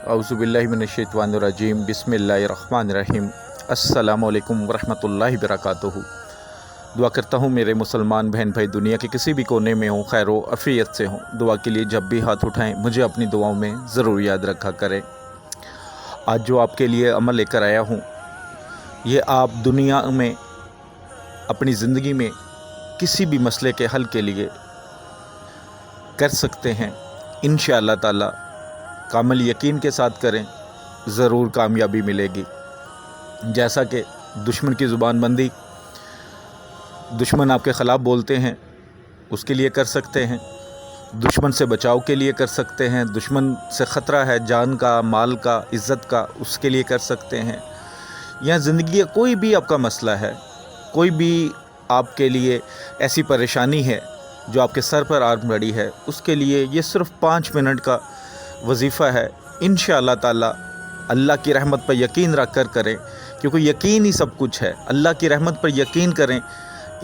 औज़ुबिल्लाहि मिनश्शैतानिर्रजीम बिस्मिल्लाहिर्रहमानिर्रहीम अस्सलामु अलैकुम वरहमतुल्लाहि वबरकातुहू। दुआ करता हूँ मेरे मुसलमान बहन भाई दुनिया के किसी भी कोने में हों, खैर व अफ़ियत से हों। दुआ के लिए जब भी हाथ उठाएं मुझे अपनी दुआओं में ज़रूर याद रखा करें। आज जो आपके लिए अमल लेकर आया हूँ, ये आप दुनिया में अपनी ज़िंदगी में किसी भी मसले के हल के लिए कर सकते हैं। इंशाअल्लाह ताला कामिल यकीन के साथ करें, ज़रूर कामयाबी मिलेगी। जैसा कि दुश्मन की ज़ुबान बंदी, दुश्मन आपके ख़िलाफ़ बोलते हैं, उसके लिए कर सकते हैं। दुश्मन से बचाव के लिए कर सकते हैं। दुश्मन से ख़तरा है जान का, माल का, इज़्ज़त का, उसके लिए कर सकते हैं। या ज़िंदगी का कोई भी आपका मसला है, कोई भी आपके लिए ऐसी परेशानी है जो आपके सर पर आ पड़ी है, उसके लिए ये सिर्फ़ 5 मिनट का वजीफ़ा है। इंशाअल्लाह ताला अल्लाह की रहमत पर यकीन रख कर करें, क्योंकि यकीन ही सब कुछ है। अल्लाह की रहमत पर यकीन करें,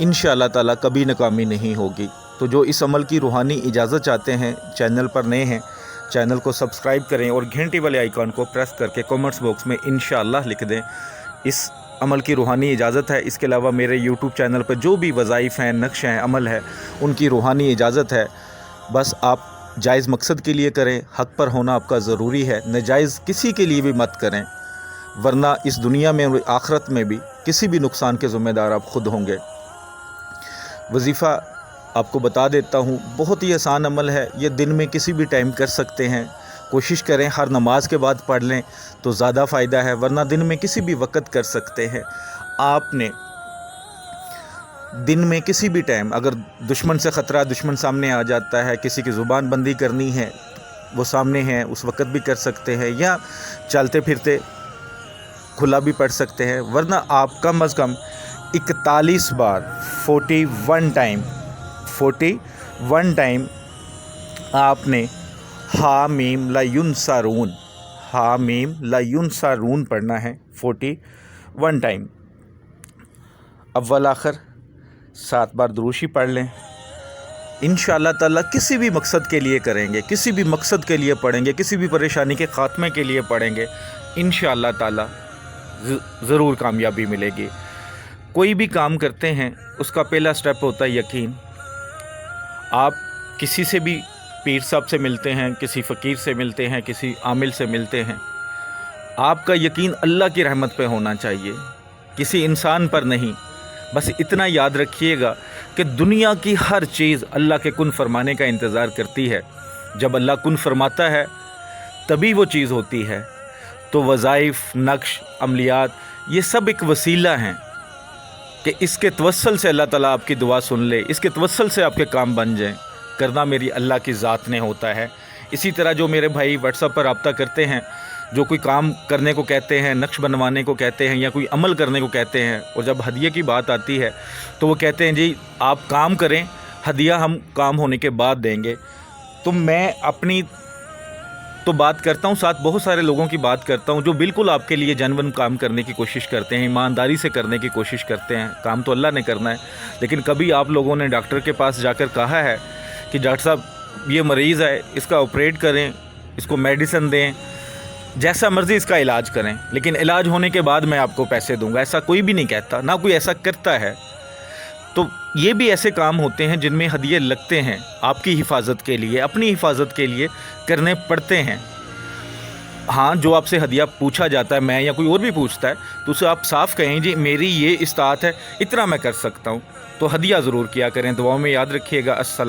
इंशाअल्लाह ताला कभी नाकामी नहीं होगी। तो जो इस अमल की रूहानी इजाज़त चाहते हैं, चैनल पर नए हैं, चैनल को सब्सक्राइब करें और घंटी वाले आइकॉन को प्रेस करके कमेंट्स बॉक्स में इंशाअल्लाह लिख दें। इस अमल की रूहानी इजाज़त है। इसके अलावा मेरे यूट्यूब चैनल पर जो भी वज़ाइफ़ हैं, नक्श हैं, अमल है, उनकी रूहानी इजाज़त है। बस आप जायज़ मकसद के लिए करें, हक़ पर होना आपका ज़रूरी है। नाजायज़ किसी के लिए भी मत करें, वरना इस दुनिया में और आखिरत में भी किसी भी नुकसान के ज़िम्मेदार आप ख़ुद होंगे। वजीफ़ा आपको बता देता हूँ, बहुत ही आसान अमल है। ये दिन में किसी भी टाइम कर सकते हैं। कोशिश करें हर नमाज के बाद पढ़ लें तो ज़्यादा फ़ायदा है, वरना दिन में किसी भी वक्त कर सकते हैं। आपने दिन में किसी भी टाइम, अगर दुश्मन से ख़तरा, दुश्मन सामने आ जाता है, किसी की ज़ुबान बंदी करनी है, वो सामने है, उस वक़्त भी कर सकते हैं, या चलते फिरते खुला भी पढ़ सकते हैं। वरना आप कम अज़ कम 41 बार 41 टाइम आपने हा मीम ला युनसारून पढ़ना है 41 टाइम। अव्वल आखिर 7 बार दुरूशी पढ़ लें। इंशाअल्लाह ताला किसी भी मकसद के लिए करेंगे, किसी भी मकसद के लिए पढ़ेंगे, किसी भी परेशानी के ख़ात्मे के लिए पढ़ेंगे, इंशाअल्लाह ताला ज़रूर कामयाबी मिलेगी। कोई भी काम करते हैं उसका पहला स्टेप होता है यकीन। आप किसी से भी, पीर साहब से मिलते हैं, किसी फ़कीर से मिलते हैं, किसी आमिल से मिलते हैं, आपका यकीन अल्लाह की रहमत पे होना चाहिए, किसी इंसान पर नहीं। बस इतना याद रखिएगा कि दुनिया की हर चीज़ अल्लाह के कुन फरमाने का इंतज़ार करती है। जब अल्लाह कुन फरमाता है तभी वो चीज़ होती है। तो वज़ाइफ़, नक्श, अमलियात, ये सब एक वसीला हैं कि इसके तवस्सल से अल्लाह ताला आपकी दुआ सुन ले, इसके तवस्सल से आपके काम बन जाएं। करना मेरी अल्लाह की ज़ात ने होता है। इसी तरह जो मेरे भाई व्हाट्सएप पर रब्ता करते हैं, जो कोई काम करने को कहते हैं, नक्श बनवाने को कहते हैं, या कोई अमल करने को कहते हैं, और जब हदिये की बात आती है तो वो कहते हैं जी आप काम करें, हदिया हम काम होने के बाद देंगे। तो मैं अपनी तो बात करता हूँ, साथ बहुत सारे लोगों की बात करता हूँ जो बिल्कुल आपके लिए जनवन काम करने की कोशिश करते हैं, ईमानदारी से करने की कोशिश करते हैं। काम तो अल्लाह ने करना है, लेकिन कभी आप लोगों ने डॉक्टर के पास जाकर कहा है कि डॉक्टर साहब ये मरीज़ है, इसका ऑपरेट करें, इसको मेडिसिन दें, जैसा मर्ज़ी इसका इलाज करें, लेकिन इलाज होने के बाद मैं आपको पैसे दूंगा? ऐसा कोई भी नहीं कहता, ना कोई ऐसा करता है। तो ये भी ऐसे काम होते हैं जिनमें हदिये लगते हैं, आपकी हिफाजत के लिए, अपनी हिफाजत के लिए करने पड़ते हैं। हाँ, जो आपसे हदिया पूछा जाता है, मैं या कोई और भी पूछता है, तो उसे आप साफ़ कहें जी मेरी ये इस्तात है, इतना मैं कर सकता हूँ। तो हदिया ज़रूर किया करें। दुआओं में याद रखिएगा। अस्सलाम।